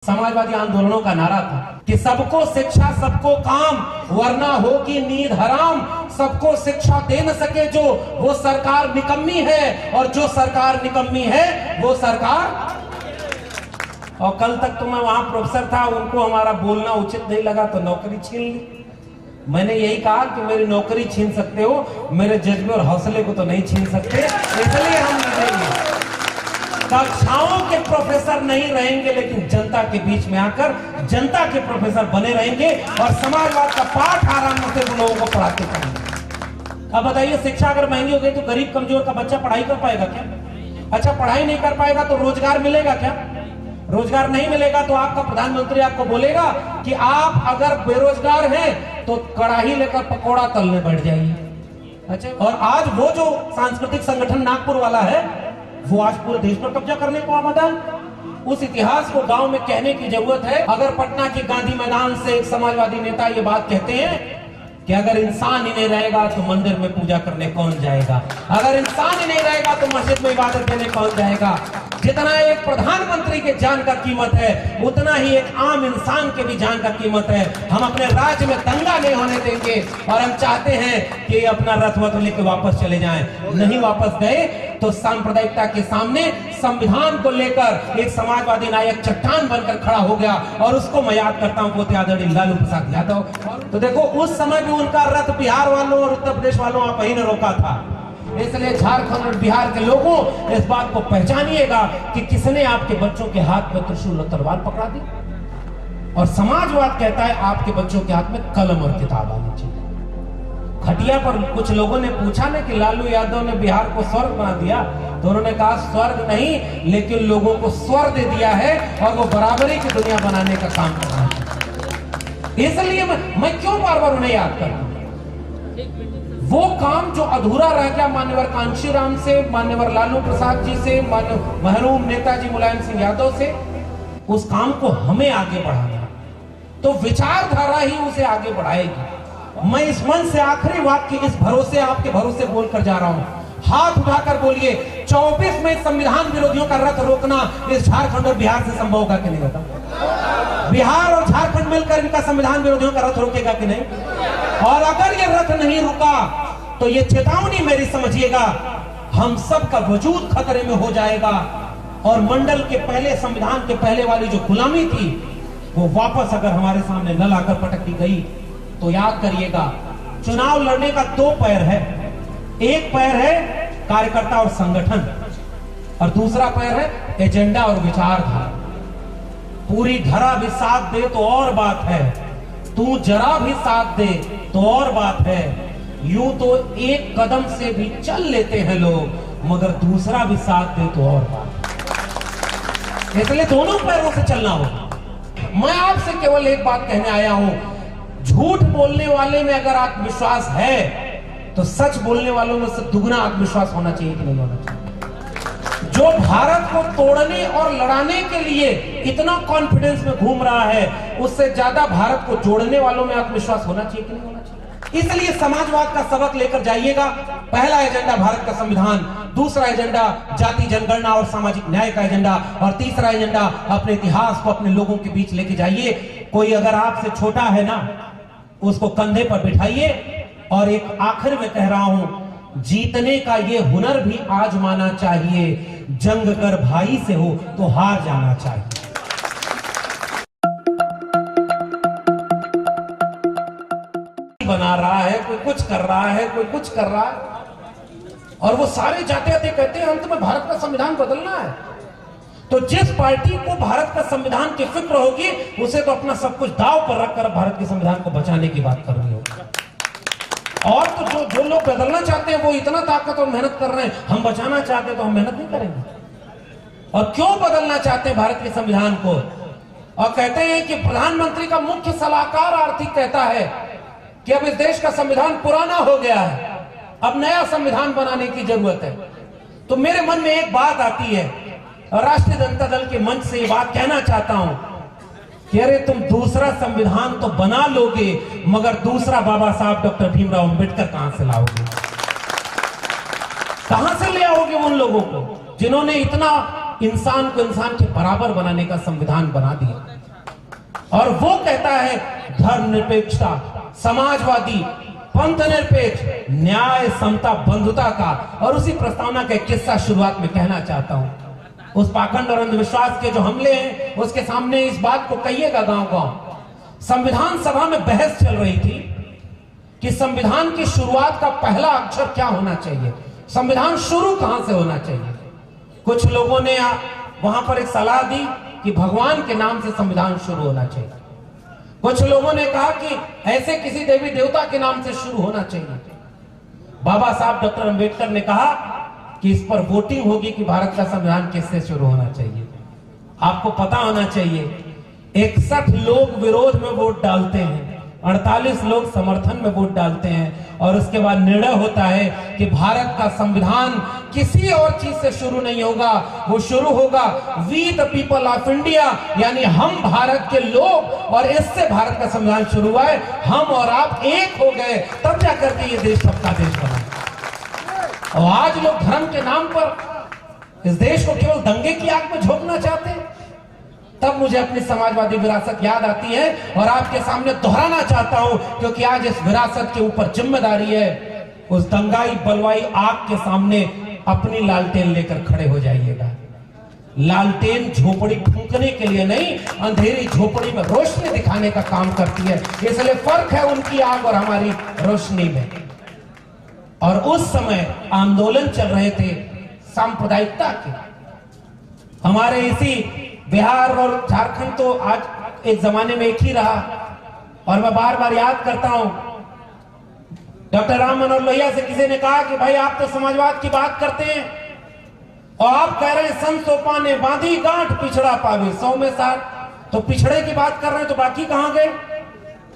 समाजवादी आंदोलनों का नारा था कि सबको शिक्षा सबको काम वरना होगी नींद हराम। सबको शिक्षा दे न सके जो वो सरकार निकम्मी है, और जो सरकार निकम्मी है वो सरकार। और कल तक तो मैं वहां प्रोफेसर था, उनको हमारा बोलना उचित नहीं लगा तो नौकरी छीन ली। मैंने यही कहा कि मेरी नौकरी छीन सकते हो, मेरे जज्बे और हौसले को तो नहीं छीन सकते, इसलिए हम लड़ेंगे। कक्षाओं के प्रोफेसर नहीं रहेंगे, लेकिन जनता के बीच में आकर जनता के प्रोफेसर बने रहेंगे और समाजवाद का पाठ आराम से लोगों को पढ़ाते रहेंगे। अब बताइए, शिक्षा अगर महंगी हो गई तो गरीब कमजोर का बच्चा पढ़ाई कर पाएगा क्या? अच्छा, पढ़ाई नहीं कर पाएगा तो रोजगार मिलेगा क्या? रोजगार नहीं मिलेगा तो आपका प्रधानमंत्री आपको बोलेगा कि आप अगर बेरोजगार हैं तो कड़ाही लेकर पकौड़ा तलने बैठ जाइए। अच्छा, और आज वो जो सांस्कृतिक संगठन नागपुर वाला है वो आज पूरे देश पर कब्जा करने को आमादा है। उस इतिहास को गांव में कहने की जरूरत है। अगर पटना के गांधी मैदान से एक समाजवादी नेता ये बात कहते हैं कि अगर इंसान ही नहीं रहेगा तो मंदिर में पूजा करने कौन जाएगा, अगर इंसान ही नहीं रहेगा तो मस्जिद में इबादत करने कौन जाएगा। जितना एक प्रधानमंत्री के जान का कीमत है उतना ही एक आम इंसान के भी जान का कीमत है। हम अपने राज्य में दंगा नहीं होने देंगे और हम चाहते हैं कि अपना रथ वथ लेकर वापस चले जाएं। नहीं वापस गए तो सांप्रदायिकता के सामने संविधान को लेकर एक समाजवादी नायक चट्टान बनकर खड़ा हो गया, और उसको मैं याद करता हूं पोते आदरणीय लालू प्रसाद यादव। तो देखो, उस समय भी उनका रथ बिहार वालों और उत्तर प्रदेश वालों आप ही ने रोका था। इसलिए झारखंड और बिहार के लोगों इस बात को पहचानिएगा कि किसने आपके बच्चों के हाथ में त्रिशूल और तलवार पकड़ा दी। और समाजवाद कहता है आपके बच्चों के हाथ में कलम और किताब आनी चाहिए। खटिया पर कुछ लोगों ने पूछा ना कि लालू यादव ने बिहार को स्वर्ग बना दिया, तो उन्होंने कहा स्वर्ग नहीं, लेकिन लोगों को स्वर दे दिया है और वो बराबरी की दुनिया बनाने का काम कर रहा है। इसलिए मैं क्यों बार बार उन्हें याद करता हूं। वो काम जो अधूरा रह गया मान्यवर कांशीराम से, मान्यवर लालू प्रसाद जी से, मरहूम नेताजी मुलायम सिंह यादव से, उस काम को हमें आगे बढ़ाना, तो विचारधारा ही उसे आगे बढ़ाएगी। मैं इस मन से आखिरी वाक्य इस भरोसे, आपके भरोसे बोलकर जा रहा हूं, हाथ उठाकर बोलिए, 24 में संविधान विरोधियों का रथ रोकना इस झारखंड और बिहार से संभव होगा कि नहीं होगा? बिहार और झारखंड मिलकर इनका संविधान विरोधियों का रथ रोकेगा कि नहीं? और अगर ये रथ नहीं रुका तो ये चेतावनी मेरी समझिएगा, हम सब का वजूद खतरे में हो जाएगा। और मंडल के पहले, संविधान के पहले वाली जो गुलामी थी वो वापस अगर हमारे सामने न लाकर पटक दी गई तो याद करिएगा, चुनाव लड़ने का दो पैर है। एक पैर है कार्यकर्ता और संगठन, और दूसरा पैर है एजेंडा और विचारधारा। पूरी धरा भी साथ दे तो और बात है, तू जरा भी साथ दे तो और बात है। यूं तो एक कदम से भी चल लेते हैं लोग, मगर दूसरा भी साथ दे तो और बात है। इसलिए दोनों पैरों से चलना होगा। मैं आपसे केवल एक बात कहने आया हूं, झूठ बोलने वाले में अगर आत्मविश्वास है तो सच बोलने वालों में से दुगना आत्मविश्वास होना चाहिए कि नहीं होना चाहिए? जो भारत को तोड़ने और लड़ाने के लिए इतना कॉन्फिडेंस में घूम रहा है, उससे ज्यादा भारत को जोड़ने वालों में आत्मविश्वास होना चाहिए कि नहीं होना चाहिए? इसलिए समाजवाद का सबक लेकर जाइएगा। पहला एजेंडा भारत का संविधान, दूसरा एजेंडा जाति जनगणना और सामाजिक न्याय का एजेंडा, और तीसरा एजेंडा अपने इतिहास को अपने लोगों के बीच लेके जाइए। कोई अगर आपसे छोटा है ना, उसको कंधे पर बिठाइए। और एक आखिर में कह रहा हूं, जीतने का ये हुनर भी आजमाना चाहिए। जंग कर भाई से हो तो हार जाना चाहिए। बना रहा है, कोई कुछ कर रहा है, कोई कुछ कर रहा है, और वो सारे जाते जाते कहते हैं अंत में भारत का संविधान बदलना है। तो जिस पार्टी को भारत का संविधान की फिक्र होगी, उसे तो अपना सब कुछ दांव पर रखकर भारत के संविधान को बचाने की बात करनी होगी। और तो जो लोग बदलना चाहते हैं वो इतना ताकत और मेहनत कर रहे हैं, हम बचाना चाहते हैं तो हम मेहनत नहीं करेंगे। और क्यों बदलना चाहते हैं भारत के संविधान को? और कहते हैं कि प्रधानमंत्री का मुख्य सलाहकार आर्थिक कहता है कि अब इस देश का संविधान पुराना हो गया है, अब नया संविधान बनाने की जरूरत है। तो मेरे मन में एक बात आती है, राष्ट्रीय जनता दल के मंच से ये बात कहना चाहता हूं कि अरे तुम दूसरा संविधान तो बना लोगे, मगर दूसरा बाबा साहब डॉक्टर भीमराव अंबेडकर कहां से लाओगे? कहां से ले आओगे उन लोगों को जिन्होंने इतना इंसान को इंसान के बराबर बनाने का संविधान बना दिया। और वो कहता है धर्मनिरपेक्षता, समाजवादी, पंथ निरपेक्ष, न्याय, समता, बंधुता का। और उसी प्रस्तावना का एक किस्सा शुरुआत में कहना चाहता हूं। उस पाखंड और अंधविश्वास के जो हमले हैं उसके सामने इस बात को कहिएगा गांव गांव। संविधान सभा में बहस चल रही थी कि संविधान की शुरुआत का पहला अक्षर क्या होना चाहिए, संविधान शुरू कहां से होना चाहिए। कुछ लोगों ने वहां पर एक सलाह दी कि भगवान के नाम से संविधान शुरू होना चाहिए। कुछ लोगों ने कहा कि ऐसे किसी देवी देवता के नाम से शुरू होना चाहिए। बाबा साहब डॉक्टर अंबेडकर ने कहा कि इस पर वोटिंग होगी कि भारत का संविधान किससे शुरू होना चाहिए। आपको पता होना चाहिए 61 लोग विरोध में वोट डालते हैं, 48 लोग समर्थन में वोट डालते हैं, और उसके बाद निर्णय होता है कि भारत का संविधान किसी और चीज से शुरू नहीं होगा, वो शुरू होगा we the people of India, यानी हम भारत के लोग, और इससे भारत का संविधान शुरू हुआ है। हम और आप एक हो गए तब जाकर के ये देश सबका देश बना। और आज लोग धर्म के नाम पर इस देश को केवल दंगे की आग में झोंकना चाहते हैं। तब मुझे अपनी समाजवादी विरासत याद आती है और आपके सामने दोहराना चाहता हूं, क्योंकि आज इस विरासत के ऊपर जिम्मेदारी है। उस दंगाई बलवाई आग के सामने अपनी लालटेन लेकर खड़े हो जाइएगा। लालटेन झोपड़ी फूंकने के लिए नहीं, अंधेरी झोपड़ी में रोशनी दिखाने का काम करती है। इसलिए फर्क है उनकी आग और हमारी रोशनी में। और उस समय आंदोलन चल रहे थे सांप्रदायिकता के। हमारे इसी बिहार और झारखंड तो आज एक जमाने में एक ही रहा, और मैं बार बार याद करता हूं, डॉक्टर राम मनोहर लोहिया से किसी ने कहा कि भाई आप तो समाजवाद की बात करते हैं और आप कह रहे हैं संत सोपा ने बांधी गांठ पिछड़ा पावे 100 में 60, तो पिछड़े की बात कर रहे हैं तो बाकी कहां गए।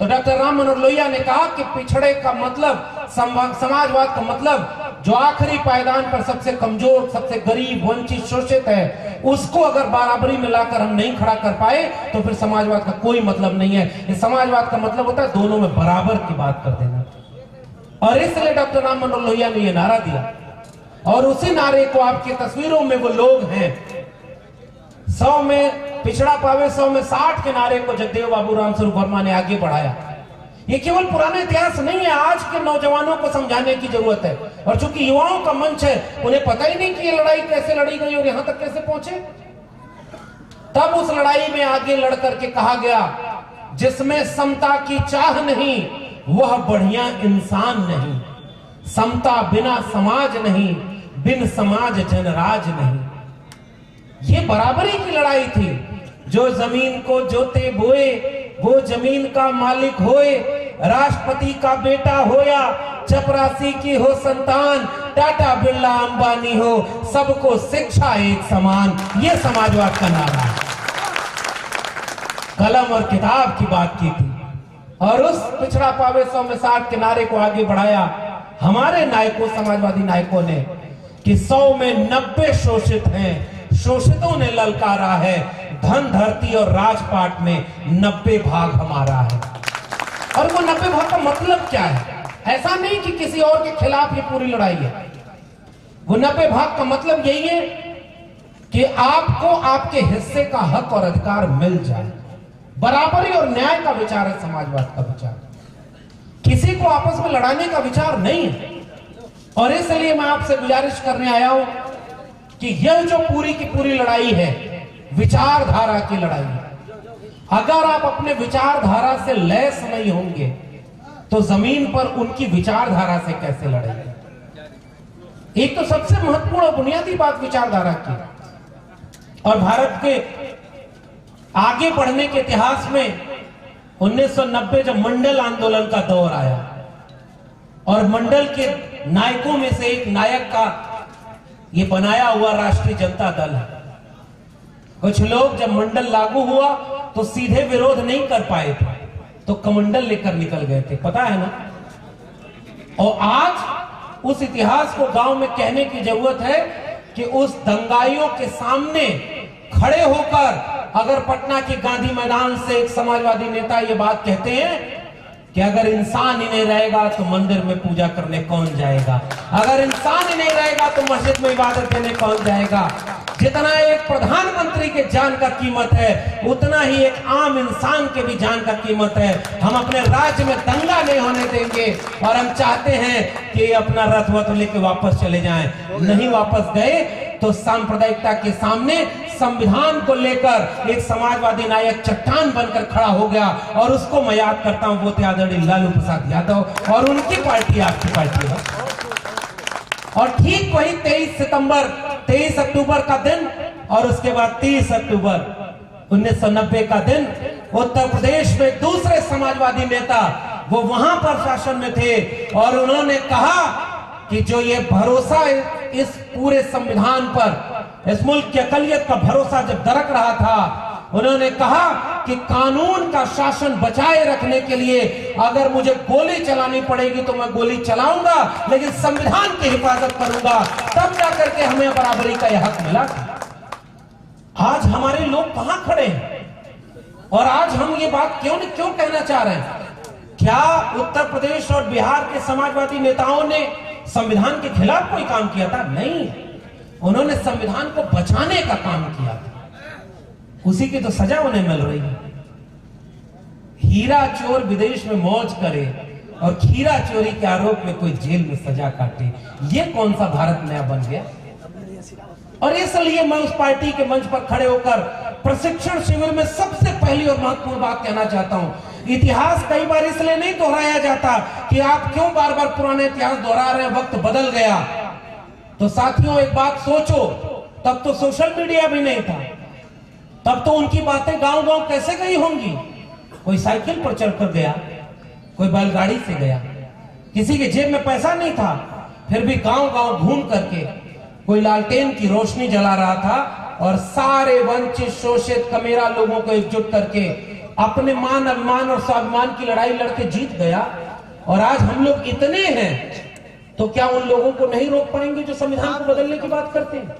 तो डॉक्टर राम मनोहर लोहिया ने कहा कि पिछड़े का मतलब, समाजवाद का मतलब जो आखिरी पायदान पर सबसे कमजोर, सबसे गरीब, वंचित, शोषित है, उसको अगर बराबरी में लाकर हम नहीं खड़ा कर पाए तो फिर समाजवाद का कोई मतलब नहीं है। ये समाजवाद का मतलब होता है दोनों में बराबर की बात कर देना। और इसलिए डॉक्टर राम मनोहर लोहिया ने यह नारा दिया, और उसी नारे को आपकी तस्वीरों में वो लोग हैं 100 में पिछड़ा पावे 100 में 60 के नारे को जगदेव बाबू राम स्वरूप वर्मा ने आगे बढ़ाया। ये केवल पुराना इतिहास नहीं है, आज के नौजवानों को समझाने की जरूरत है। और चूंकि युवाओं का मंच है, उन्हें पता ही नहीं कि ये लड़ाई कैसे लड़ी गई और यहां तक कैसे पहुंचे। तब उस लड़ाई में आगे लड़ करके कहा गया, जिसमें समता की चाह नहीं वह बढ़िया इंसान नहीं, समता बिना समाज नहीं, बिन समाज जनराज नहीं। ये बराबरी की लड़ाई थी। जो जमीन को जोते बोए वो जमीन का मालिक होए, राष्ट्रपति का बेटा होया, चपरासी की हो संतान, टाटा बिरला अंबानी हो, सबको शिक्षा एक समान। ये समाजवाद का नारा है। कलम और किताब की बात की थी, और उस पिछड़ा पावे 100 में 60 के नारे को आगे बढ़ाया हमारे नायकों, समाजवादी नायकों ने, कि 100 में 90 शोषित हैं, शोषितों ने ललकारा है, धन धरती और राजपाट में 90 भाग हमारा है। और वो 90 भाग का मतलब क्या है? ऐसा नहीं कि किसी और के खिलाफ ये पूरी लड़ाई है। वो 90 भाग का मतलब यही है कि आपको आपके हिस्से का हक और अधिकार मिल जाए। बराबरी और न्याय का विचार है समाजवाद का विचार, किसी को आपस में लड़ाने का विचार नहीं है। और इसलिए मैं आपसे गुजारिश करने आया हूं कि यह जो पूरी की पूरी लड़ाई है विचारधारा की लड़ाई है। अगर आप अपने विचारधारा से लैस नहीं होंगे तो जमीन पर उनकी विचारधारा से कैसे लड़ेंगे। एक तो सबसे महत्वपूर्ण और बुनियादी बात विचारधारा की, और भारत के आगे बढ़ने के इतिहास में 1990 जब मंडल आंदोलन का दौर आया और मंडल के नायकों में से एक नायक का ये बनाया हुआ राष्ट्रीय जनता दल है। कुछ लोग जब मंडल लागू हुआ तो सीधे विरोध नहीं कर पाए थे, तो कमंडल लेकर निकल गए थे, पता है ना। और आज उस इतिहास को गांव में कहने की जरूरत है कि उस दंगाइयों के सामने खड़े होकर अगर पटना के गांधी मैदान से एक समाजवादी नेता ये बात कहते हैं कि अगर इंसान ही नहीं रहेगा तो मंदिर में पूजा करने कौन जाएगा, अगर इंसान ही नहीं रहेगा तो मस्जिद में इबादत करने कौन जाएगा। जितना एक प्रधानमंत्री के जान का कीमत है उतना ही एक आम इंसान के भी जान का कीमत है। हम अपने राज्य में दंगा नहीं होने देंगे और हम चाहते हैं कि अपना रथ वथ लेके वापस चले जाएं। नहीं वापस गए तो सांप्रदायिकता के सामने संविधान को लेकर एक समाजवादी नायक चट्टान बनकर खड़ा हो गया और उसको मैं याद करता हूं, वो थे आदरणीय लालू प्रसाद यादव और उनकी पार्टी आपकी पार्टी है। और ठीक वही 23 अक्टूबर का दिन और उसके बाद 30 अक्टूबर 1990 का दिन उत्तर प्रदेश में दूसरे समाजवादी नेता वो वहां पर शासन में थे और उन्होंने कहा कि जो ये भरोसा इस पूरे संविधान पर, इस मुल्क की अकलियत का भरोसा जब दरक रहा था, उन्होंने कहा कि कानून का शासन बचाए रखने के लिए अगर मुझे गोली चलानी पड़ेगी तो मैं गोली चलाऊंगा, लेकिन संविधान की हिफाजत करूंगा, तब जाकर के हमें बराबरी का यह हक मिला। आज हमारे लोग कहां खड़े हैं और आज हम ये बात क्यों कहना चाह रहे हैं? क्या उत्तर प्रदेश और बिहार के समाजवादी नेताओं ने संविधान के खिलाफ कोई काम किया था? नहीं, उन्होंने संविधान को बचाने का काम किया था। उसी की तो सजा उन्हें मिल रही है। हीरा चोर विदेश में मौज करे और खीरा चोरी के आरोप में कोई जेल में सजा काटे, ये कौन सा भारत नया बन गया? और इसलिए मैं उस पार्टी के मंच पर खड़े होकर प्रशिक्षण शिविर में सबसे पहली और महत्वपूर्ण बात कहना चाहता हूं। इतिहास कई बार इसलिए नहीं दोहराया जाता कि आप क्यों बार बार पुराने इतिहास दोहरा रहे हैं, वक्त बदल गया। तो साथियों एक बात सोचो, तब तो सोशल मीडिया भी नहीं था, तब तो उनकी बातें गांव-गांव कैसे गई होंगी? कोई साइकिल पर चढ़कर गया, कोई बैलगाड़ी से गया, किसी के जेब में पैसा नहीं था, फिर भी गांव-गांव घूम करके कोई लालटेन की रोशनी जला रहा था और सारे वंचित शोषित कमेरा लोगों को एकजुट करके अपने मान अभिमान और स्वाभिमान की लड़ाई लड़के जीत गया। और आज हम लोग इतने हैं तो क्या उन लोगों को नहीं रोक पाएंगे जो संविधान को बदलने की बात करते हैं?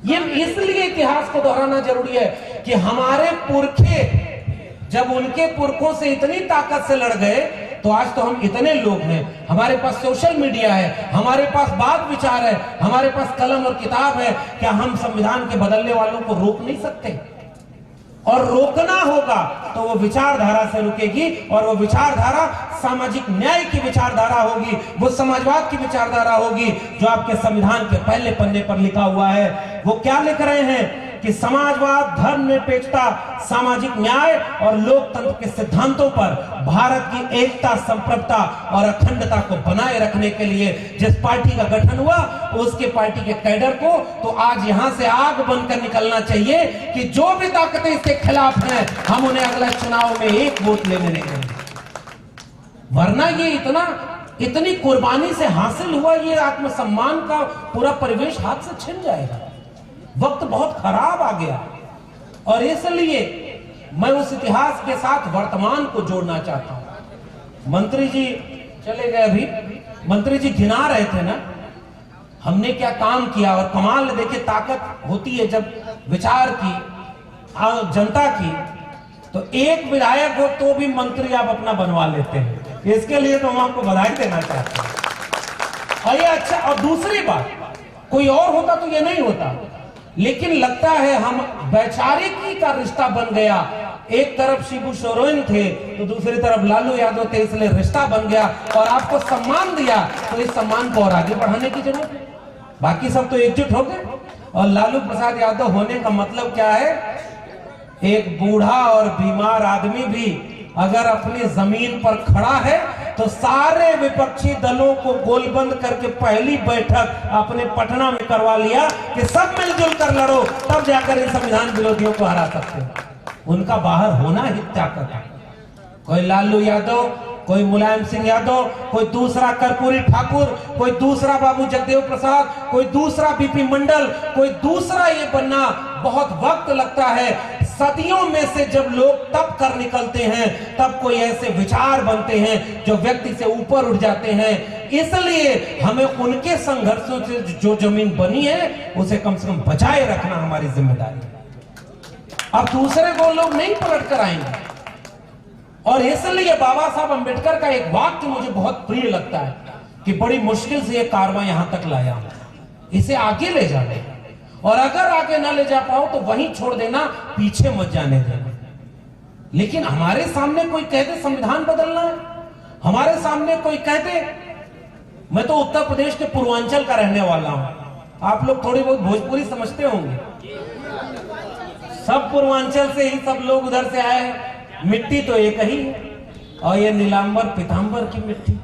ये इसलिए इतिहास को दोहराना जरूरी है कि हमारे पुरखे जब उनके पुरखों से इतनी ताकत से लड़ गए तो आज तो हम इतने लोग हैं, हमारे पास सोशल मीडिया है, हमारे पास बात विचार है, हमारे पास कलम और किताब है। क्या हम संविधान के बदलने वालों को रोक नहीं सकते? और रोकना होगा तो वो विचारधारा से रुकेगी और वो विचारधारा सामाजिक न्याय की विचारधारा होगी, वो समाजवाद की विचारधारा होगी जो आपके संविधान के पहले पन्ने पर लिखा हुआ है। वो क्या लिख रहे हैं कि समाजवाद, धर्मनिरपेक्षता, सामाजिक न्याय और लोकतंत्र के सिद्धांतों पर भारत की एकता, संप्रभुता और अखंडता को बनाए रखने के लिए जिस पार्टी का गठन हुआ उसके पार्टी के कैडर को तो आज यहां से आग बनकर निकलना चाहिए कि जो भी ताकतें इसके खिलाफ हैं हम उन्हें अगला चुनाव में एक वोट लेने नहीं देंगे। वरना ये इतनी कुर्बानी से हासिल हुआ ये आत्मसम्मान का पूरा परिवेश हाथ से छिन जाएगा। वक्त बहुत खराब आ गया और इसलिए मैं उस इतिहास के साथ वर्तमान को जोड़ना चाहता हूं। मंत्री जी चले गए, अभी मंत्री जी गिना रहे थे ना हमने क्या काम किया और कमाल देखिए ताकत होती है जब विचार की जनता की, तो एक विधायक हो तो भी मंत्री आप अपना बनवा लेते हैं। इसके लिए तो हम आपको बधाई देना चाहते हैं। और ये अच्छा, और दूसरी बात कोई और होता तो ये नहीं होता, लेकिन लगता है हम वैचारिकी का रिश्ता बन गया। एक तरफ शिबू सोरेन थे तो दूसरी तरफ लालू यादव थे, इसलिए रिश्ता बन गया और आपको सम्मान दिया तो इस सम्मान को और आगे बढ़ाने की जरूरत है। बाकी सब तो एकजुट हो गए और लालू प्रसाद यादव होने का मतलब क्या है? एक बूढ़ा और बीमार आदमी भी अगर अपनी जमीन पर खड़ा है तो सारे विपक्षी दलों को गोलबंद करके पहली बैठक अपने पटना में करवा लिया कि सब मिलजुल कर लड़ो, तब जाकर इन संविधान विरोधियों को हरा सकते हैं। उनका बाहर होना ही ताकत है। कोई लालू यादव, कोई मुलायम सिंह यादव, कोई दूसरा कर्पूरी ठाकुर, कोई दूसरा बाबू जगदेव प्रसाद, कोई दूसरा बीपी मंडल, कोई दूसरा ये बनना बहुत वक्त लगता है। सदियों में से जब लोग तब कर निकलते हैं तब कोई ऐसे विचार बनते हैं जो व्यक्ति से ऊपर उठ जाते हैं। इसलिए हमें उनके संघर्षों से जो जमीन बनी है उसे कम से कम बचाए रखना हमारी जिम्मेदारी है। अब दूसरे को लोग नहीं पलट कर आएंगे। और इसलिए बाबा साहब अंबेडकर का एक वाक्य मुझे बहुत प्रिय लगता है कि बड़ी मुश्किल से ये कारवां यहां तक लाया, इसे आगे ले जाने, और अगर आगे ना ले जा पाओ तो वहीं छोड़ देना, पीछे मत जाने देना। लेकिन हमारे सामने कोई कह दे संविधान बदलना है, हमारे सामने कोई कह दे, मैं तो उत्तर प्रदेश के पूर्वांचल का रहने वाला हूं, आप लोग थोड़ी बहुत भोजपुरी समझते होंगे, सब पूर्वांचल से ही सब लोग उधर से आए हैं, मिट्टी तो एक ही है, और ये नीलांबर पीतांबर की मिट्टी।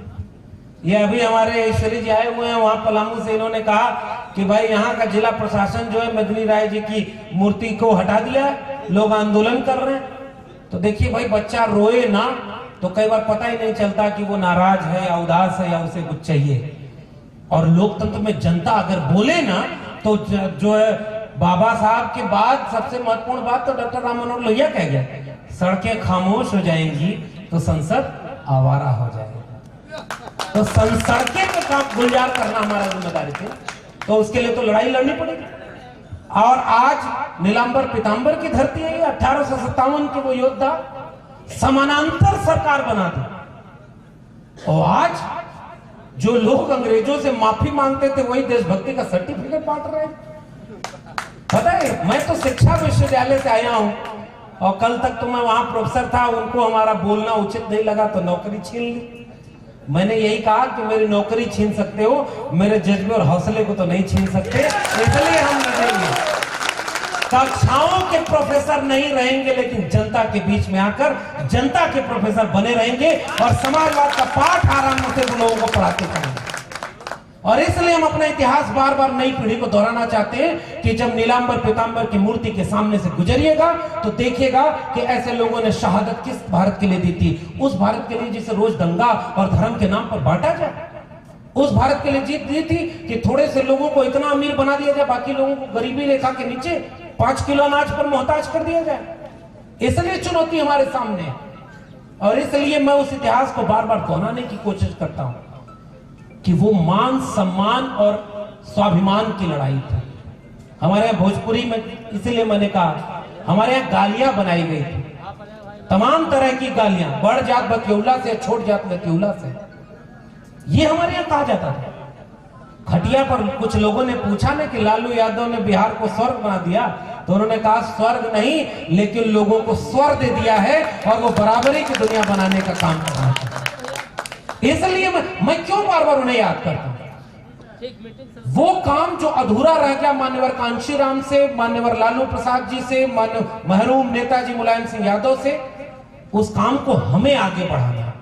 ये अभी हमारे ईश्वरी जी आए हुए हैं वहां पलामू से, इन्होंने कहा कि भाई यहाँ का जिला प्रशासन जो है मदनी राय जी की मूर्ति को हटा दिया, लोग आंदोलन कर रहे हैं। तो देखिए भाई, बच्चा रोए ना तो कई बार पता ही नहीं चलता कि वो नाराज है या उदास है या उसे कुछ चाहिए। और लोकतंत्र में जनता अगर बोले ना तो जो है बाबा साहब के बाद सबसे महत्वपूर्ण बात तो डॉक्टर राम मनोहर लोहिया कह गया, सड़कें खामोश हो जाएंगी तो संसद आवारा हो जाएगी। तो सड़कें पे काम गुलजार करना हमारा जिम्मेदारी थी, तो उसके लिए तो लड़ाई लड़नी पड़ेगी। और आज नीलांबर पीतांबर की धरती है, 1857 के वो योद्धा समानांतर सरकार बना दी, और आज जो लोग अंग्रेजों से माफी मांगते थे वही देशभक्ति का सर्टिफिकेट बांट रहे हैं। पता है, मैं तो शिक्षा विश्वविद्यालय से आया हूं, और कल तक तो मैं वहां प्रोफेसर था, उनको हमारा बोलना उचित नहीं लगा तो नौकरी छीन ली। मैंने यही कहा कि मेरी नौकरी छीन सकते हो, मेरे जज्बे और हौसले को तो नहीं छीन सकते, इसलिए हम लड़ेंगे। कक्षाओं के प्रोफेसर नहीं रहेंगे, लेकिन जनता के बीच में आकर जनता के प्रोफेसर बने रहेंगे, और समाजवाद का पाठ आराम से लोगों को पढ़ाते रहेंगे। और इसलिए हम अपना इतिहास बार बार नई पीढ़ी को दोहराना चाहते हैं कि जब नीलांबर पीतांबर की मूर्ति के सामने से गुजरिएगा तो देखिएगा कि ऐसे लोगों ने शहादत किस भारत के लिए दी थी, उस भारत के लिए जिसे रोज दंगा और धर्म के नाम पर बांटा जाए, उस भारत के लिए जीत दी थी कि थोड़े से लोगों को इतना अमीर बना दिया जाए, बाकी लोगों को गरीबी रेखा के नीचे 5 किलो अनाज पर मोहताज कर दिया जाए। इसलिए चुनौती हमारे सामने है, और इसलिए मैं उस इतिहास को बार बार दोहराने की कोशिश करता हूं कि वो मान सम्मान और स्वाभिमान की लड़ाई थी। हमारे यहाँ भोजपुरी में, इसीलिए मैंने कहा हमारे यहाँ गालियां बनाई गई थी, तमाम तरह की गालियां, बड़ जात बकेउला से, छोट जात बकेउला से, ये हमारे यहाँ कहा जाता था। खटिया पर कुछ लोगों ने पूछा ना कि लालू यादव ने बिहार को स्वर्ग बना दिया, तो उन्होंने कहा स्वर्ग नहीं, लेकिन लोगों को स्वर दे दिया है, और वो बराबरी की दुनिया बनाने का काम कर रहा था। इसलिए मैं क्यों बार बार उन्हें याद करता हूं, वो काम जो अधूरा रह गया मान्यवर कांशीराम से, मान्यवर लालू प्रसाद जी से, मरहूम नेताजी मुलायम सिंह यादव से, उस काम को हमें आगे बढ़ाना,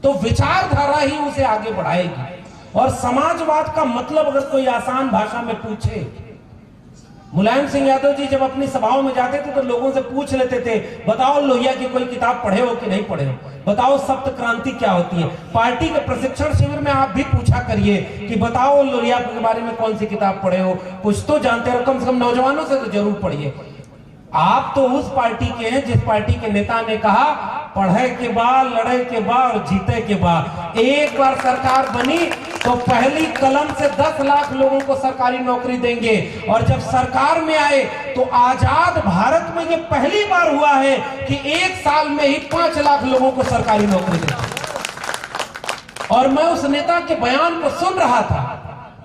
तो विचारधारा ही उसे आगे बढ़ाएगी। और समाजवाद का मतलब अगर कोई आसान भाषा में पूछे, मुलायम सिंह यादव जी जब अपनी सभाओं में जाते थे तो लोगों से पूछ लेते थे, बताओ लोहिया की कोई किताब पढ़े हो कि नहीं पढ़े हो, बताओ सप्त क्रांति क्या होती है। पार्टी के प्रशिक्षण शिविर में आप भी पूछा करिए कि बताओ लोहिया के बारे में कौन सी किताब पढ़े हो, कुछ तो जानते हो, कम से कम नौजवानों से तो जरूर पढ़िए। आप तो उस पार्टी के हैं जिस पार्टी के नेता ने कहा पढ़े के बाद, लड़े के बाद और जीते के बाद, एक बार सरकार बनी तो पहली कलम से 10 लाख लोगों को सरकारी नौकरी देंगे, और जब सरकार में आए तो आजाद भारत में ये पहली बार हुआ है कि एक साल में ही 5 लाख लोगों को सरकारी नौकरी देंगे। और मैं उस नेता के बयान को सुन रहा था,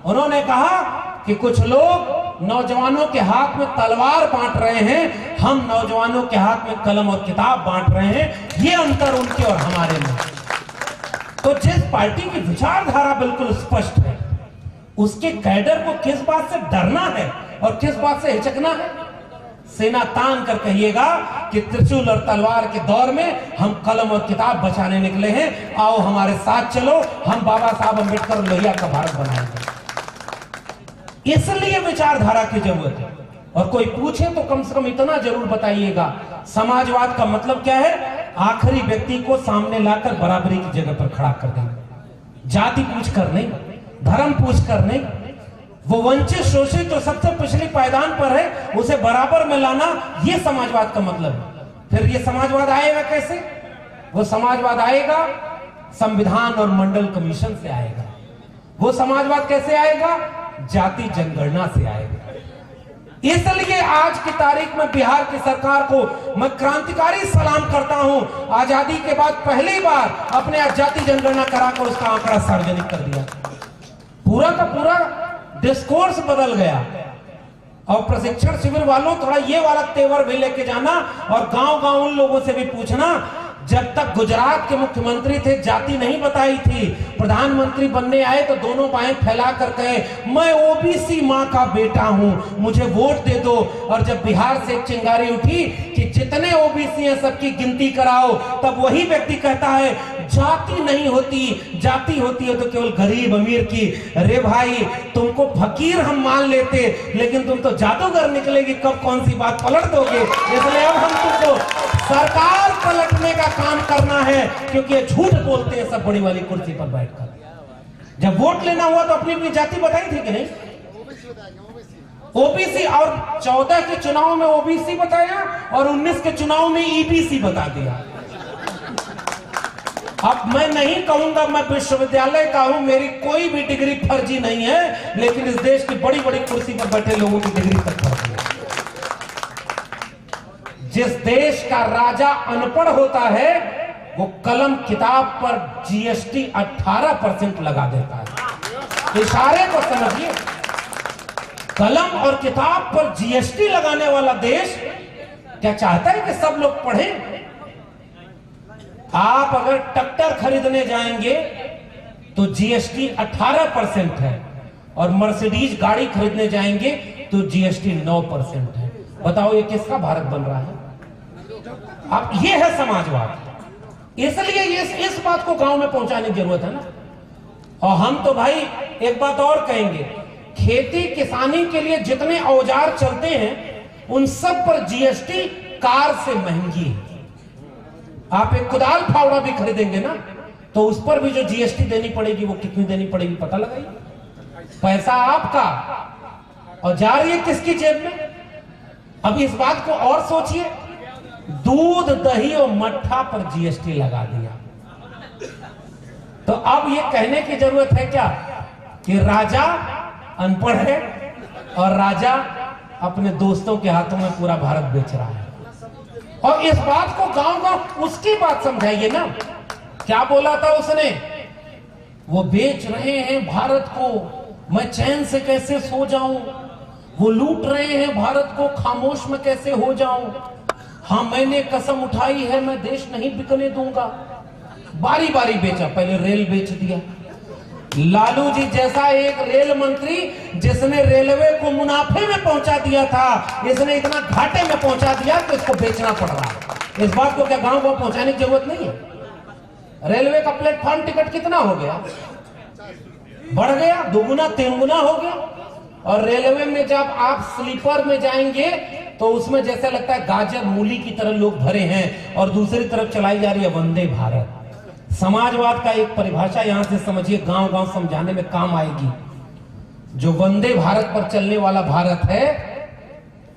उन्होंने कहा कि कुछ लोग नौजवानों के हाथ में तलवार बांट रहे हैं, हम नौजवानों के हाथ में कलम और किताब बांट रहे हैं, ये अंतर उनके और हमारे में। तो जिस पार्टी की विचारधारा बिल्कुल स्पष्ट है, उसके कैडर को किस बात से डरना है और किस बात से हिचकना है? सेना तान कर कहिएगा कि त्रिशूल और तलवार के दौर में हम कलम और किताब बचाने निकले हैं, आओ हमारे साथ चलो, हम बाबा साहब अंबेडकर और लोहिया का भारत बनाएंगे। इसलिए विचारधारा की जरूरत है। और कोई पूछे तो कम से कम इतना जरूर बताइएगा, समाजवाद का मतलब क्या है? आखिरी व्यक्ति को सामने लाकर बराबरी की जगह पर खड़ा कर देना, जाति पूछ कर नहीं, धर्म पूछ कर नहीं, वो वंचित शोषित जो सबसे पिछली पायदान पर है उसे बराबर में लाना, ये समाजवाद का मतलब है। फिर ये समाजवाद आएगा कैसे? वो समाजवाद आएगा संविधान और मंडल कमीशन से आएगा। वो समाजवाद कैसे आएगा? जाति जनगणना से आएगा। इसलिए आज की तारीख में बिहार की सरकार को मैं क्रांतिकारी सलाम करता हूं। आजादी के बाद पहली बार अपने जाति जनगणना कराकर उसका आंकड़ा सार्वजनिक कर दिया। पूरा का पूरा डिस्कोर्स बदल गया। और प्रशिक्षण शिविर वालों थोड़ा ये वाला तेवर भी लेके जाना और गांव-गांव उन लोगों से भी पूछना, जब तक गुजरात के मुख्यमंत्री थे जाति नहीं बताई थी, प्रधानमंत्री बनने आए तो दोनों बाहें फैला कर कहे मैं ओबीसी मां का बेटा हूं, मुझे वोट दे दो। और जब बिहार से एक चिंगारी उठी कि जितने ओबीसी हैं सबकी गिनती कराओ, तब वही व्यक्ति कहता है जाति नहीं होती, जाति होती है तो केवल गरीब अमीर की। अरे भाई, तुमको फकीर हम मान लेते, लेकिन तुम तो जादूगर निकलेगी, कब कौन सी बात पलट दोगे। इसलिए अब हम तुमको सरकार पलटने का काम करना है, क्योंकि ये झूठ बोलते हैं सब बड़ी वाली कुर्सी पर बैठकर। जब वोट लेना हुआ तो अपनी अपनी जाति बताई थी कि नहीं? ओबीसी। और 14 के चुनाव में ओबीसी बताया और 19 के चुनाव में ईबीसी बता दिया। अब मैं नहीं कहूंगा मैं विश्वविद्यालय का हूं, मेरी कोई भी डिग्री फर्जी नहीं है, लेकिन इस देश की बड़ी बड़ी कुर्सी पर बैठे लोगों की डिग्री तक फर्जी है। जिस देश का राजा अनपढ़ होता है वो कलम किताब पर जीएसटी 18% लगा देता है। इशारे को समझिए, कलम और किताब पर जीएसटी लगाने वाला देश क्या चाहता है कि सब लोग पढ़ें? आप अगर ट्रैक्टर खरीदने जाएंगे तो जीएसटी 18% है, और मर्सिडीज गाड़ी खरीदने जाएंगे तो जीएसटी 9% है। बताओ ये किसका भारत बन रहा है? अब ये है समाजवाद। इसलिए इस बात को गांव में पहुंचाने की जरूरत है ना। और हम तो भाई एक बात और कहेंगे, खेती किसानी के लिए जितने औजार चलते हैं उन सब पर जीएसटी कार से महंगी है। आप एक कुदाल फावड़ा भी खरीदेंगे ना तो उस पर भी जो जीएसटी देनी पड़ेगी वो कितनी देनी पड़ेगी पता लगाइए। पैसा आपका और जा रही है किसकी जेब में? अब इस बात को और सोचिए, दूध दही और मट्ठा पर जीएसटी लगा दिया, तो अब ये कहने की जरूरत है क्या कि राजा अनपढ़ है और राजा अपने दोस्तों के हाथों में पूरा भारत बेच रहा है। और इस बात को गांव-गांव उसकी बात समझाइए ना। क्या बोला था उसने? वो बेच रहे हैं भारत को, मैं चैन से कैसे सो जाऊं, वो लूट रहे हैं भारत को, खामोश में कैसे हो जाऊं। हाँ, मैंने कसम उठाई है मैं देश नहीं बिकने दूंगा। बारी बारी बेचा, पहले रेल बेच दिया। लालू जी जैसा एक रेल मंत्री जिसने रेलवे को मुनाफे में पहुंचा दिया था, इसने इतना घाटे में पहुंचा दिया तो इसको बेचना पड़ रहा है। इस बात को क्या गांव को पहुंचाने की जरूरत नहीं है? रेलवे का प्लेटफॉर्म टिकट कितना हो गया? बढ़ गया, दुगुना तिगुना हो गया। और रेलवे में जब आप स्लीपर में जाएंगे तो उसमें जैसे लगता है गाजर मूली की तरह लोग भरे हैं, और दूसरी तरफ चलाई जा रही है वंदे भारत। समाजवाद का एक परिभाषा यहां से समझिए, गांव-गांव समझाने में काम आएगी। जो वंदे भारत पर चलने वाला भारत है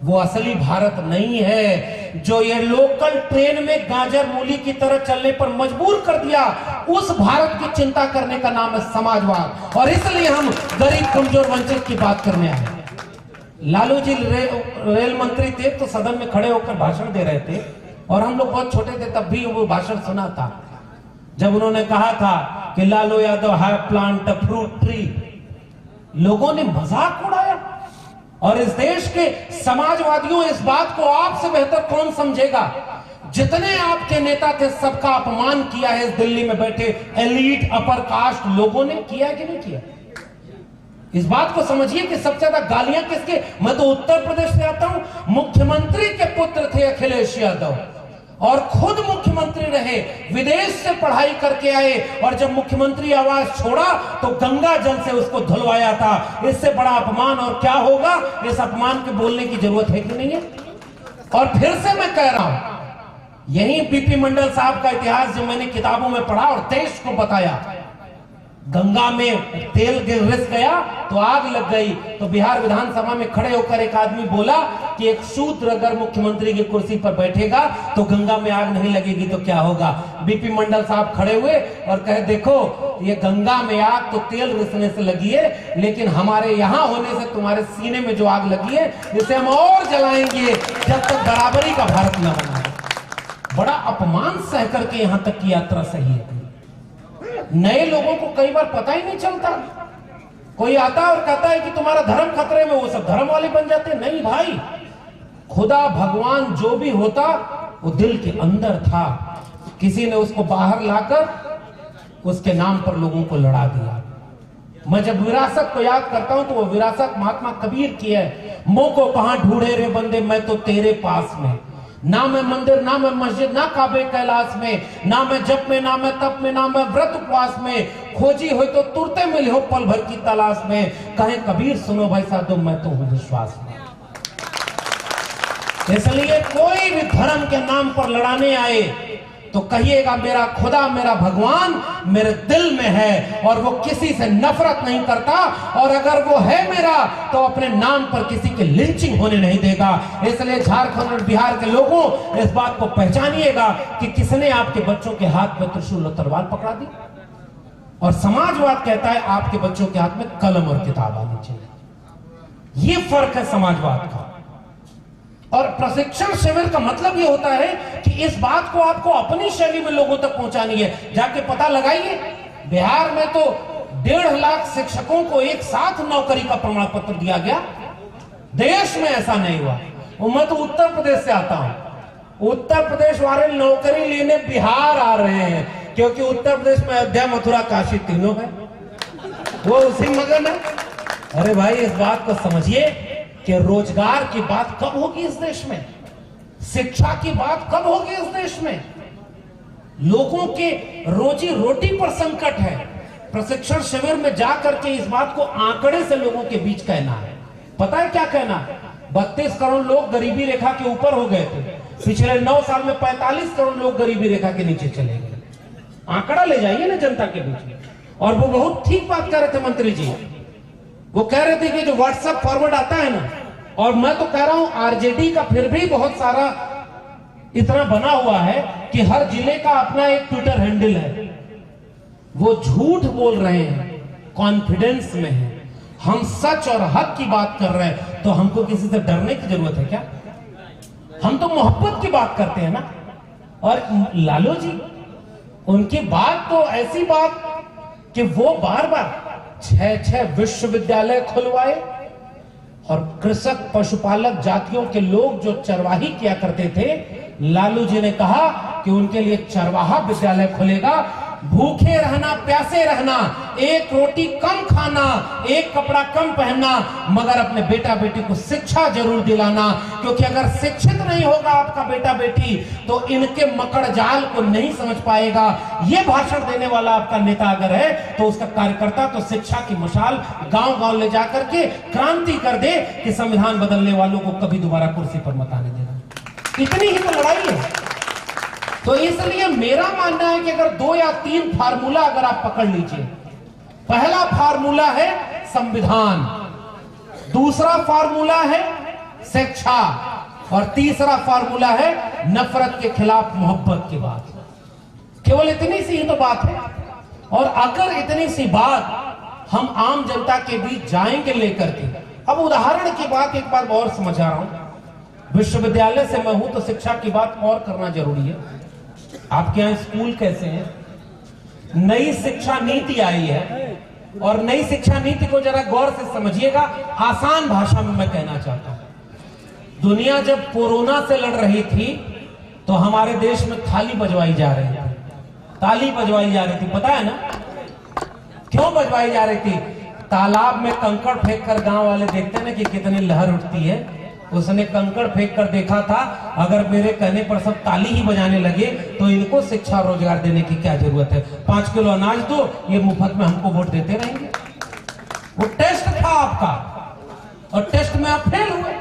वो असली भारत नहीं है। जो ये लोकल ट्रेन में गाजर मूली की तरह चलने पर मजबूर कर दिया, उस भारत की चिंता करने का नाम है समाजवाद। और इसलिए हम गरीब कमजोर वंचित की बात करने आए। लालू जी रेल मंत्री थे तो सदन में खड़े होकर भाषण दे रहे थे, और हम लोग बहुत छोटे थे तब भी वो भाषण सुना था, जब उन्होंने कहा था कि Lalu Yadav have plant a fruit tree. लोगों ने मजाक उड़ाया। और इस देश के समाजवादियों, इस बात को आपसे बेहतर कौन समझेगा, जितने आपके नेता थे सबका अपमान किया है इस दिल्ली में बैठे एलीट अपर कास्ट लोगों ने। किया है कि नहीं किया? इस बात को समझिए कि सबसे ज्यादा गालियां किसके? मैं तो उत्तर प्रदेश से आता हूं, मुख्यमंत्री के पुत्र थे अखिलेश यादव, और खुद मुख्यमंत्री रहे, विदेश से पढ़ाई करके आए, और जब मुख्यमंत्री आवाज छोड़ा तो गंगा जल से उसको धुलवाया था। इससे बड़ा अपमान और क्या होगा? इस अपमान के बोलने की जरूरत है कि नहीं है? और फिर से मैं कह रहा हूं, यही बीपी मंडल साहब का इतिहास जो मैंने किताबों में पढ़ा और देश को बताया, गंगा में तेल रिस गया तो आग लग गई। तो बिहार विधानसभा में खड़े होकर एक आदमी बोला कि एक शूद्र अगर मुख्यमंत्री की कुर्सी पर बैठेगा तो गंगा में आग नहीं लगेगी तो क्या होगा। बीपी मंडल साहब खड़े हुए और कहे देखो ये गंगा में आग तो तेल रिसने से लगी है, लेकिन हमारे यहां होने से तुम्हारे सीने में जो आग लगी है इसे हम और जलाएंगे जब तक बराबरी का भारत न बना। बड़ा अपमान सह करके यहां तक की यात्रा सही है। नए लोगों को कई बार पता ही नहीं चलता, कोई आता और कहता है कि तुम्हारा धर्म खतरे में, वो सब धर्म वाले बन जाते। नहीं भाई, खुदा भगवान जो भी होता वो दिल के अंदर था, किसी ने उसको बाहर लाकर उसके नाम पर लोगों को लड़ा दिया। मैं जब विरासत को याद करता हूं तो वो विरासत महात्मा कबीर की है। मोह को कहां ढूंढे रे बंदे मैं तो तेरे पास में, ना मैं मंदिर ना मैं मस्जिद ना काबे कैलाश में, ना मैं जप में ना मैं तप में ना मैं व्रत उपवास में, खोजी हो तो तुरते मिले हो पल भर की तलाश में, कहे कबीर सुनो भाई साधु मैं तो हूं विश्वास में। इसलिए कोई भी धर्म के नाम पर लड़ाने आए तो कहिएगा मेरा खुदा मेरा भगवान मेरे दिल में है और वो किसी से नफरत नहीं करता, और अगर वो है मेरा तो अपने नाम पर किसी की लिंचिंग होने नहीं देगा। इसलिए झारखंड और बिहार के लोगों इस बात को पहचानिएगा कि किसने आपके बच्चों के हाथ में त्रिशूल और तलवार पकड़ा दी, और समाजवाद कहता है आपके बच्चों के हाथ में कलम और किताब आनी चाहिए। ये फर्क है समाजवाद का। और प्रशिक्षण शिविर का मतलब यह होता है कि इस बात को आपको अपनी शैली में लोगों तक पहुंचानी है। जाके पता लगाइए, बिहार में तो 1.5 लाख शिक्षकों को एक साथ नौकरी का प्रमाण पत्र दिया गया। देश में ऐसा नहीं हुआ। और मैं तो उत्तर प्रदेश से आता हूं, उत्तर प्रदेश वाले नौकरी लेने बिहार आ रहे हैं, क्योंकि उत्तर प्रदेश में अयोध्या मथुरा काशी तीनों है, वो उसी मगन है। अरे भाई इस बात को समझिए कि रोजगार की बात कब होगी इस देश में, शिक्षा की बात कब होगी इस देश में। लोगों के रोजी रोटी पर संकट है। प्रशिक्षण शिविर में जाकर के इस बात को आंकड़े से लोगों के बीच कहना है। पता है क्या कहना? 32 करोड़ लोग गरीबी रेखा के ऊपर हो गए थे, पिछले 9 साल में 45 करोड़ लोग गरीबी रेखा के नीचे चले गए। आंकड़ा ले जाइए ना जनता के बीच में। और वो बहुत ठीक बात कर रहे थे मंत्री जी, वो कह रहे थे कि जो व्हाट्सएप फॉरवर्ड आता है ना, और मैं तो कह रहा हूं आरजेडी का फिर भी बहुत सारा इतना बना हुआ है कि हर जिले का अपना एक ट्विटर हैंडल है। वो झूठ बोल रहे हैं, कॉन्फिडेंस में है, हम सच और हक की बात कर रहे हैं, तो हमको किसी से डरने की जरूरत है क्या? हम तो मोहब्बत की बात करते हैं ना। और लालू जी उनकी बात तो ऐसी बात कि वो बार बार 6 विश्वविद्यालय खुलवाए, और कृषक पशुपालक जातियों के लोग जो चरवाही किया करते थे, लालू जी ने कहा कि उनके लिए चरवाहा विद्यालय खुलेगा। भूखे रहना प्यासे रहना, एक रोटी कम खाना, एक कपड़ा कम पहनना, मगर अपने बेटा बेटी को शिक्षा जरूर दिलाना, क्योंकि अगर शिक्षित नहीं होगा आपका बेटा बेटी तो इनके मकड़ जाल को नहीं समझ पाएगा। ये भाषण देने वाला आपका नेता अगर है तो उसका कार्यकर्ता तो शिक्षा की मशाल गांव गांव ले जाकर के क्रांति कर दे कि संविधान बदलने वालों को कभी दोबारा कुर्सी पर मत आने देना। इतनी ही तो लड़ाई है। तो इसलिए मेरा मानना है कि अगर 2 या 3 फार्मूला अगर आप पकड़ लीजिए, पहला फार्मूला है संविधान, दूसरा फार्मूला है शिक्षा, और तीसरा फार्मूला है नफरत के खिलाफ मोहब्बत की बात। केवल इतनी सी ही तो बात है। और अगर इतनी सी बात हम आम जनता के बीच जाएंगे लेकर के, अब उदाहरण की बात एक बार और समझा रहा हूं, विश्वविद्यालय से मैं हूं तो शिक्षा की बात और करना जरूरी है। आपके यहां स्कूल कैसे हैं? नई शिक्षा नीति आई है, और नई शिक्षा नीति को जरा गौर से समझिएगा। आसान भाषा में मैं कहना चाहता हूं, दुनिया जब कोरोना से लड़ रही थी तो हमारे देश में थाली बजवाई जा रही थी, ताली बजवाई जा रही थी। पता है ना क्यों बजवाई जा रही थी? तालाब में कंकड़ फेंक कर गांव वाले देखते हैं ना कि कितनी लहर उठती है। उसने कंकड़ फेंक कर देखा था, अगर मेरे कहने पर सब ताली ही बजाने लगे तो इनको शिक्षा रोजगार देने की क्या जरूरत है? 5 किलो अनाज दो, ये मुफ्त में हमको वोट देते रहेंगे। वो टेस्ट था आपका, और टेस्ट में आप फेल हुए।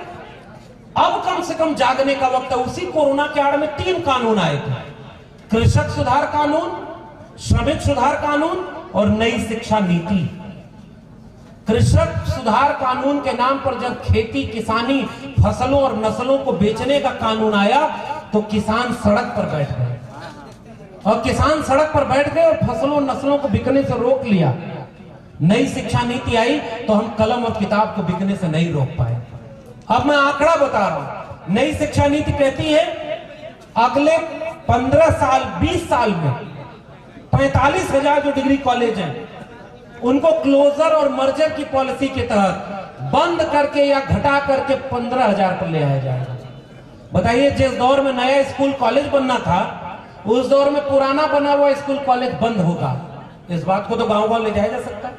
अब कम से कम जागने का वक्त है। उसी कोरोना के आड़ में 3 कानून आए थे, कृषक सुधार कानून, श्रमिक सुधार कानून और नई शिक्षा नीति। कृषक सुधार कानून के नाम पर जब खेती किसानी फसलों और नस्लों को बेचने का कानून आया तो किसान सड़क पर बैठ गए, और किसान सड़क पर बैठ गए और फसलों और नस्लों को बिकने से रोक लिया। नई शिक्षा नीति आई तो हम कलम और किताब को बिकने से नहीं रोक पाए। अब मैं आंकड़ा बता रहा हूं, नई शिक्षा नीति कहती है अगले 15 साल 20 साल में 45,000 जो डिग्री कॉलेज हैं उनको क्लोजर और मर्जर की पॉलिसी के तहत बंद करके या घटा करके 15,000 पर ले आया जाएगा। बताइए, जिस दौर में नया स्कूल कॉलेज बनना था उस दौर में पुराना बना हुआ स्कूल कॉलेज बंद होगा। इस बात को तो गांव-गांव ले जाया जा सकता है।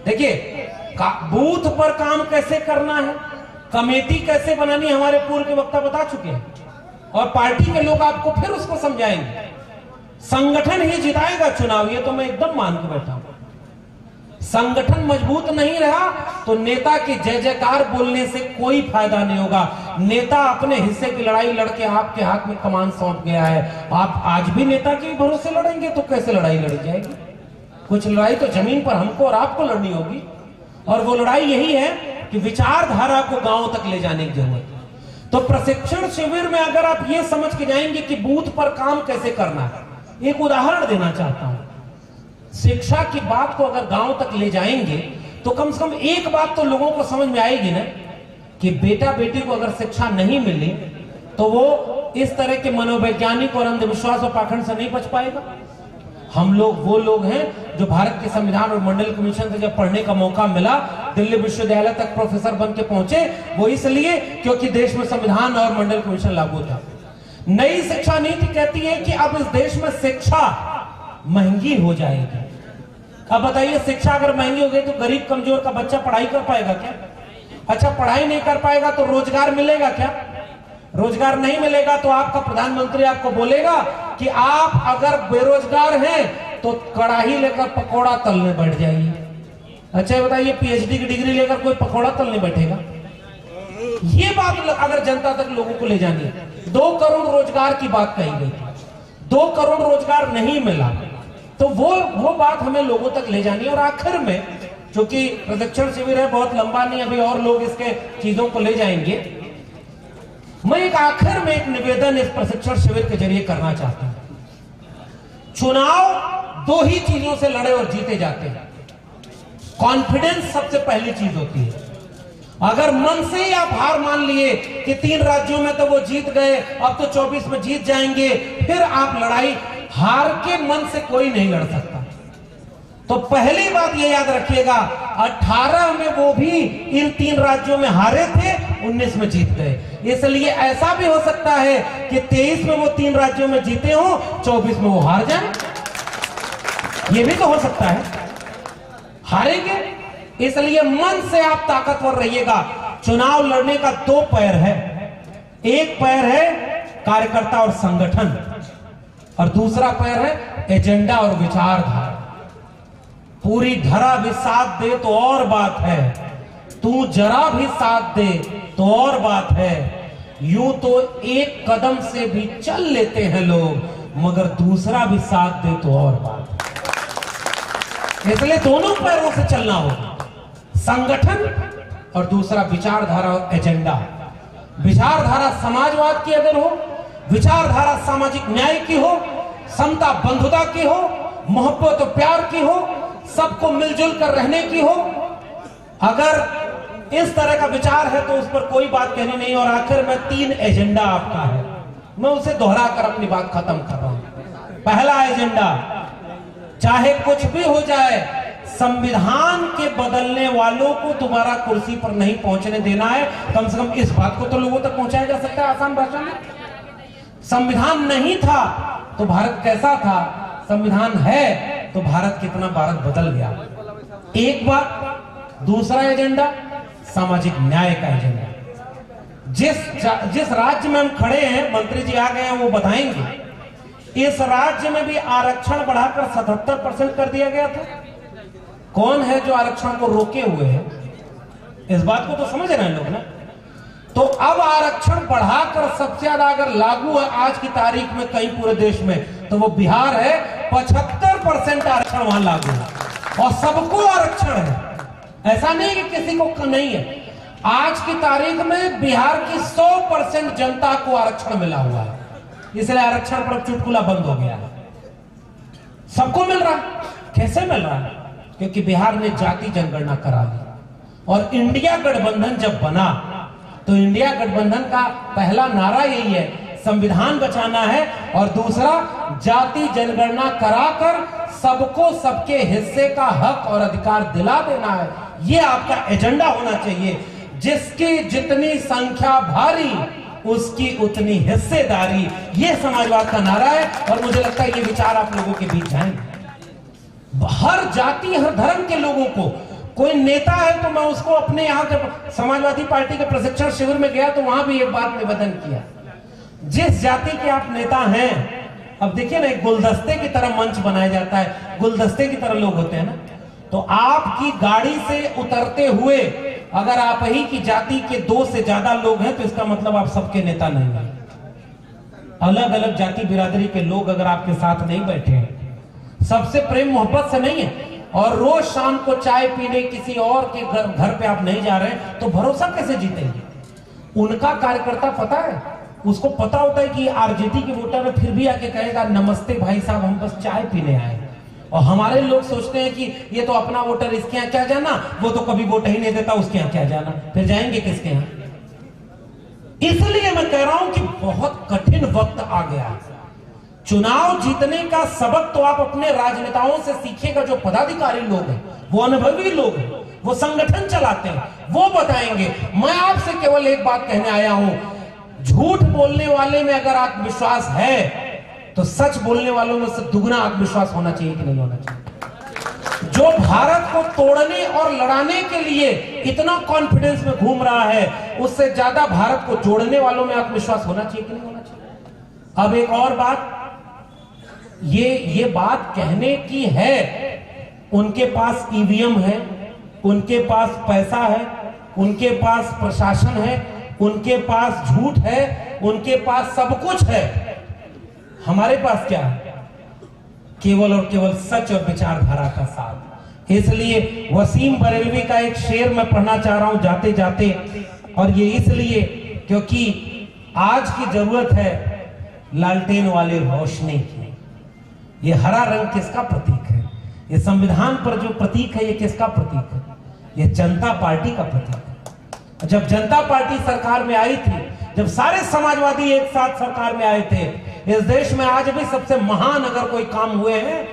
देखिए, बूथ पर काम कैसे करना है, कमेटी कैसे बनानी, हमारे पूर्व के वक्ता बता चुके हैं, और पार्टी के लोग आपको फिर उसको समझाएंगे। संगठन ही जिताएगा चुनाव, ये तो मैं एकदम मान के बैठा हूं। संगठन मजबूत नहीं रहा तो नेता की जय जयकार बोलने से कोई फायदा नहीं होगा। नेता अपने हिस्से की लड़ाई लड़के आपके हाथ में कमान सौंप गया है। आप आज भी नेता के भरोसे लड़ेंगे तो कैसे लड़ाई लड़ी जाएगी? कुछ लड़ाई तो जमीन पर हमको और आपको लड़नी होगी, और वो लड़ाई यही है कि विचारधारा को गांव तक ले जाने की जरूरत है। तो प्रशिक्षण शिविर में अगर आप ये समझ के जाएंगे कि बूथ पर काम कैसे करना है, एक उदाहरण देना चाहता हूं। शिक्षा की बात को अगर गांव तक ले जाएंगे तो कम से कम एक बात तो लोगों को समझ में आएगी ना, कि बेटा बेटी को अगर शिक्षा नहीं मिली तो वो इस तरह के मनोवैज्ञानिक और अंधविश्वास और पाखंड से नहीं बच पाएगा। हम लोग वो लोग हैं जो भारत के संविधान और मंडल कमीशन से जब पढ़ने का मौका मिला, दिल्ली विश्वविद्यालय तक प्रोफेसर बन के पहुंचे, वो इसलिए क्योंकि देश में संविधान और मंडल कमीशन लागू था। नई शिक्षा नीति कहती है कि अब इस देश में शिक्षा महंगी हो जाएगी। अब बताइए, शिक्षा अगर महंगी हो गई तो गरीब कमजोर का बच्चा पढ़ाई कर पाएगा क्या? अच्छा, पढ़ाई नहीं कर पाएगा तो रोजगार मिलेगा क्या? रोजगार नहीं मिलेगा तो आपका प्रधानमंत्री आपको बोलेगा कि आप अगर बेरोजगार हैं तो कड़ाही लेकर पकौड़ा तलने बैठ जाइए। अच्छा बताइए, पीएचडी की डिग्री लेकर कोई पकौड़ा तलने बैठेगा? ये बात अगर जनता तक लोगों को ले जानी है। 2 करोड़ रोजगार की बात कही गई, 2 करोड़ रोजगार नहीं मिला, तो वो बात हमें लोगों तक ले जानी है। और आखिर में, क्योंकि प्रशिक्षण शिविर है, बहुत लंबा नहीं, अभी और लोग इसके चीजों को ले जाएंगे, मैं एक आखिर में एक निवेदन इस प्रशिक्षण शिविर के जरिए करना चाहता हूं। चुनाव 2 ही चीजों से लड़े और जीते जाते हैं। कॉन्फिडेंस सबसे पहली चीज होती है। अगर मन से ही आप हार मान लिए कि 3 राज्यों में तो वो जीत गए, अब तो 24 में जीत जाएंगे, फिर आप लड़ाई, हार के मन से कोई नहीं लड़ सकता। तो पहली बात ये याद रखिएगा, 18 में वो भी इन 3 राज्यों में हारे थे, 19 में जीत गए। इसलिए ऐसा भी हो सकता है कि 23 में वो 3 राज्यों में जीते हो, 24 में वो हार जाए। ये भी तो हो सकता है, हारेंगे। इसलिए मन से आप ताकतवर रहिएगा। चुनाव लड़ने का 2 पैर है, एक पैर है कार्यकर्ता और संगठन, और दूसरा पैर है एजेंडा और विचारधारा। पूरी धरा भी साथ दे तो और बात है, तू जरा भी साथ दे तो और बात है। यूं तो एक कदम से भी चल लेते हैं लोग, मगर दूसरा भी साथ दे तो और बात है। इसलिए दोनों पैरों से चलना होगा, संगठन और दूसरा विचारधारा और एजेंडा। विचारधारा समाजवाद की अगर हो, विचारधारा सामाजिक न्याय की हो, समता बंधुता की हो, मोहब्बत और प्यार की हो, सबको मिलजुल कर रहने की हो, अगर इस तरह का विचार है तो उस पर कोई बात कहनी नहीं। और आखिर में 3 एजेंडा आपका है, मैं उसे दोहराकर अपनी बात खत्म कर रहा हूं। पहला एजेंडा, चाहे कुछ भी हो जाए, संविधान के बदलने वालों को दोबारा कुर्सी पर नहीं पहुंचने देना है। कम से कम इस बात को तो लोगों तक पहुंचाया जा सकता है आसान भाषा में। संविधान नहीं था तो भारत कैसा था, संविधान है तो भारत कितना भारत बदल गया। एक बात। दूसरा एजेंडा, सामाजिक न्याय का एजेंडा। जिस राज्य में हम खड़े हैं, मंत्री जी आ गए हैं, वो बताएंगे, इस राज्य में भी आरक्षण बढ़ाकर 77% कर दिया गया था। कौन है जो आरक्षण को रोके हुए है? इस बात को तो समझ रहे हैं लोग ना। तो अब आरक्षण बढ़ाकर सबसे ज्यादा अगर लागू है आज की तारीख में कहीं पूरे देश में, तो वो बिहार है। 75% आरक्षण वहां लागू है। और सबको आरक्षण है। ऐसा नहीं कि किसी को नहीं है। आज की तारीख में बिहार की 100% जनता को आरक्षण मिला हुआ है, इसलिए आरक्षण पर चुटकुला बंद हो गया है। सबको मिल रहा है। कैसे मिल रहा है? क्योंकि बिहार ने जाति जनगणना करा ली। और इंडिया गठबंधन जब बना तो इंडिया गठबंधन का पहला नारा यही है, संविधान बचाना है, और दूसरा जाति जनगणना कराकर सबको सबके हिस्से का हक और अधिकार दिला देना है। यह आपका एजेंडा होना चाहिए। जिसकी जितनी संख्या भारी उसकी उतनी हिस्सेदारी, यह समाजवाद का नारा है। और मुझे लगता है ये विचार आप लोगों के बीच जाएंगे। हर जाति हर धर्म के लोगों को, कोई नेता है तो मैं उसको अपने यहाँ के समाजवादी पार्टी के प्रशिक्षण शिविर में गया तो वहां भी एक बात निवेदन किया, जिस जाति के आप नेता हैं, अब देखिए ना, एक गुलदस्ते की तरह मंच बनाया जाता है, गुलदस्ते की तरह लोग होते हैं ना, तो आपकी गाड़ी से उतरते हुए अगर आप ही की जाति के 2 से ज्यादा लोग हैं तो इसका मतलब आप सबके नेता नहीं हैं। अलग अलग जाति बिरादरी के लोग अगर आपके साथ नहीं बैठे हैं, सबसे प्रेम मोहब्बत से नहीं है, और रोज शाम को चाय पीने किसी और के घर पे आप नहीं जा रहे हैं, तो भरोसा कैसे जीतेंगे? उनका कार्यकर्ता पता है, उसको पता होता है कि आरजेडी की वोटर है, फिर भी आके कहेगा नमस्ते भाई साहब, हम बस चाय पीने आए। और हमारे लोग सोचते हैं कि ये तो अपना वोटर, इसके यहाँ क्या जाना, वो तो कभी वोट ही नहीं देता, उसके यहाँ क्या जाना, फिर जाएंगे किसके यहाँ? इसलिए मैं कह रहा हूं कि बहुत कठिन वक्त आ गया है। चुनाव जीतने का सबक तो आप अपने राजनेताओं से सीखिएगा। जो पदाधिकारी लोग हैं, वो अनुभवी लोग हैं, वो संगठन चलाते हैं, वो बताएंगे। मैं आपसे केवल एक बात कहने आया हूं, झूठ बोलने वाले में अगर आत्मविश्वास है तो सच बोलने वालों में से दुगना आत्मविश्वास होना चाहिए कि नहीं होना चाहिए? जो भारत को तोड़ने और लड़ाने के लिए इतना कॉन्फिडेंस में घूम रहा है, उससे ज्यादा भारत को जोड़ने वालों में आत्मविश्वास होना चाहिए कि नहीं होना चाहिए? अब एक और बात, ये बात कहने की है, उनके पास ईवीएम है, उनके पास पैसा है, उनके पास प्रशासन है, उनके पास झूठ है, उनके पास सब कुछ है। हमारे पास क्या है? केवल और केवल सच और विचारधारा का साथ। इसलिए वसीम बरेलवी का एक शेर मैं पढ़ना चाह रहा हूं जाते जाते, और ये इसलिए क्योंकि आज की जरूरत है लालटेन वाले रोशनी की। ये हरा रंग किसका प्रतीक है? ये संविधान पर जो प्रतीक है, ये किसका प्रतीक है? ये जनता पार्टी का प्रतीक है। जब जनता पार्टी सरकार में आई थी, जब सारे समाजवादी एक साथ सरकार में आए थे, इस देश में आज भी सबसे महान अगर कोई काम हुए हैं,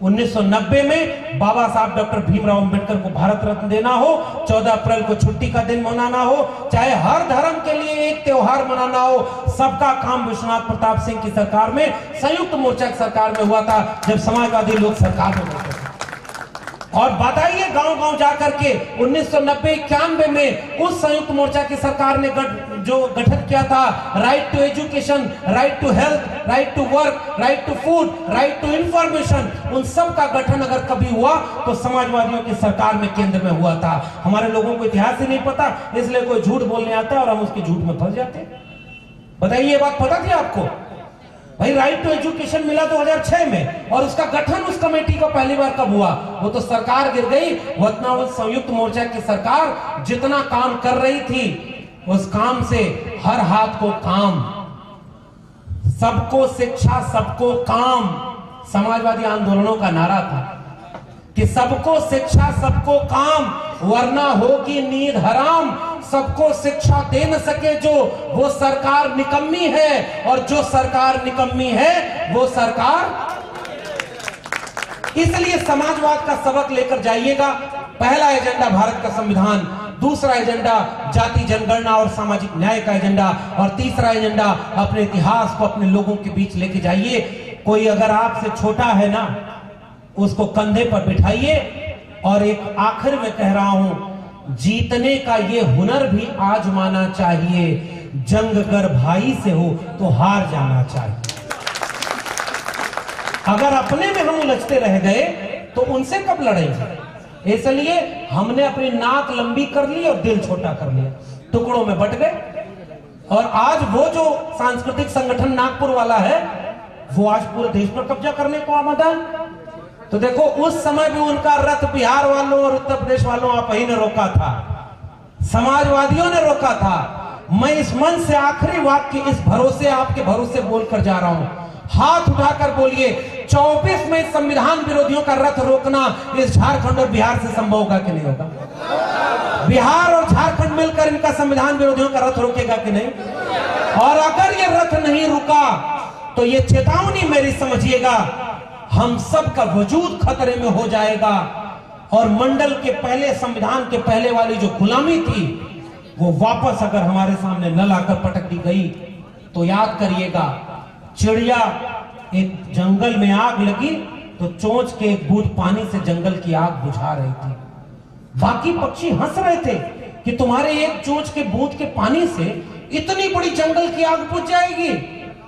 1990 में बाबा साहब डॉक्टर भीमराव अंबेडकर को भारत रत्न देना हो, 14 अप्रैल को छुट्टी का दिन मनाना हो, चाहे हर धर्म के लिए एक त्योहार मनाना हो, सबका काम विश्वनाथ प्रताप सिंह की सरकार में, संयुक्त मोर्चा की सरकार में हुआ था, जब समाजवादी लोग सरकार में बैठे थे। और बताइए गांव गांव जाकर के 1990-91 में उस संयुक्त मोर्चा की सरकार ने जो गठन किया था, right to education, right to health, right to work, right to food, right to information, उन सब का गठन अगर कभी हुआ तो समाजवादियों की सरकार में केंद्र में हुआ था। हमारे लोगों को इतिहास ही नहीं पता, इसलिए कोई झूठ बोलने आता है और हम उसके झूठ में फंस जाते हैं। बताइए, ये बात पता थी आपको? भाई राइट टू एजुकेशन मिला 2006 में, और उसका गठन उस कमेटी का पहली बार कब हुआ? वो तो सरकार गिर गई, वरना संयुक्त मोर्चा की सरकार जितना काम कर रही थी, उस काम से हर हाथ को काम, सबको शिक्षा सबको काम, समाजवादी आंदोलनों का नारा था कि सबको शिक्षा सबको काम, वरना होगी नींद हराम। सबको शिक्षा दे न सके जो, वो सरकार निकम्मी है, और जो सरकार निकम्मी है वो सरकार। इसलिए समाजवाद का सबक लेकर जाइएगा। पहला एजेंडा भारत का संविधान, दूसरा एजेंडा जाति जनगणना और सामाजिक न्याय का एजेंडा, और तीसरा एजेंडा अपने इतिहास को अपने लोगों के बीच लेके जाइए। कोई अगर आपसे छोटा है ना, उसको कंधे पर बिठाइए। और एक आखिर में कह रहा हूं, जीतने का ये हुनर भी आजमाना चाहिए। जंग अगर भाई से हो तो हार जाना चाहिए। अगर अपने में हम उलझते रह गए तो उनसे कब लड़ेंगे? इसलिए हमने अपनी नाक लंबी कर ली और दिल छोटा कर लिया, टुकड़ों में बट गए। और आज वो जो सांस्कृतिक संगठन नागपुर वाला है, वो आज पूरे देश पर कब्जा करने को आमादा है। तो देखो उस समय भी उनका रथ बिहार वालों और उत्तर प्रदेश वालों आप ही ने रोका था, समाजवादियों ने रोका था। मैं इस मन से आखिरी वाक्य इस भरोसे, आपके भरोसे बोलकर जा रहा हूं, हाथ उठाकर बोलिए 24 में संविधान विरोधियों का रथ रोकना इस झारखंड और बिहार से संभव होगा कि नहीं होगा? बिहार और झारखंड मिलकर इनका संविधान विरोधियों का रथ रोकेगा कि नहीं? और अगर ये रथ नहीं रुका तो ये चेतावनी मेरी समझिएगा, हम सब का वजूद खतरे में हो जाएगा। और मंडल के पहले, संविधान के पहले वाली जो गुलामी थी वो वापस अगर हमारे सामने न लाकर पटक दी गई तो याद करिएगा, चिड़िया एक जंगल में आग लगी तो चोंच के एक बूंद पानी से जंगल की आग बुझा रही थी। बाकी पक्षी हंस रहे थे कि तुम्हारे एक चोंच के बूंद के पानी से इतनी बड़ी जंगल की आग बुझ जाएगी।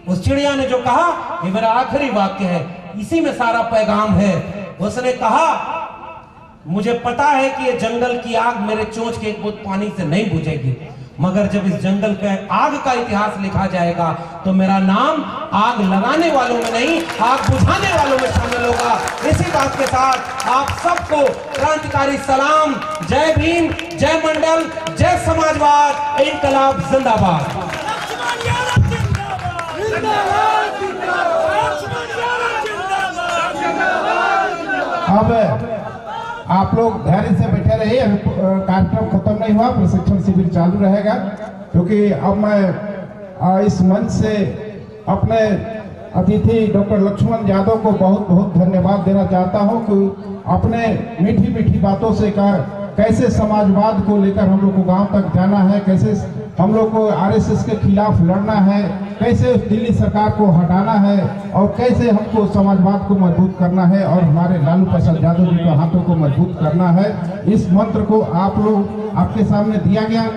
उस चिड़िया ने जो कहा, ये मेरा आखिरी वाक्य है, इसी में सारा पैगाम है। उसने कहा, मुझे पता है कि ये जंगल की आग मेरे चोंच के एक बूंद पानी से नहीं बुझेगी, मगर जब इस जंगल पे आग का इतिहास लिखा जाएगा तो मेरा नाम आग लगाने वालों में नहीं, आग बुझाने वालों में शामिल होगा। इसी बात के साथ आप सबको क्रांतिकारी सलाम। जय भीम, जय मंडल, जय समाजवाद, इनकलाब जिंदाबाद। अब आप लोग धैर्य से बैठे रहिए, अभी कार्यक्रम खत्म नहीं हुआ, प्रशिक्षण शिविर चालू रहेगा। क्योंकि अब मैं इस मंच से अपने अतिथि डॉक्टर लक्ष्मण यादव को बहुत बहुत धन्यवाद देना चाहता हूं कि अपने मीठी मीठी बातों से कैसे समाजवाद को लेकर हम लोग को गांव तक जाना है, कैसे हम लोग को आरएसएस के खिलाफ लड़ना है, कैसे दिल्ली सरकार को हटाना है और कैसे हमको समाजवाद को मजबूत करना है और हमारे लालू प्रसाद यादव जी के हाथों को मजबूत करना है। इस मंत्र को आप लोग आपके सामने दिया गया।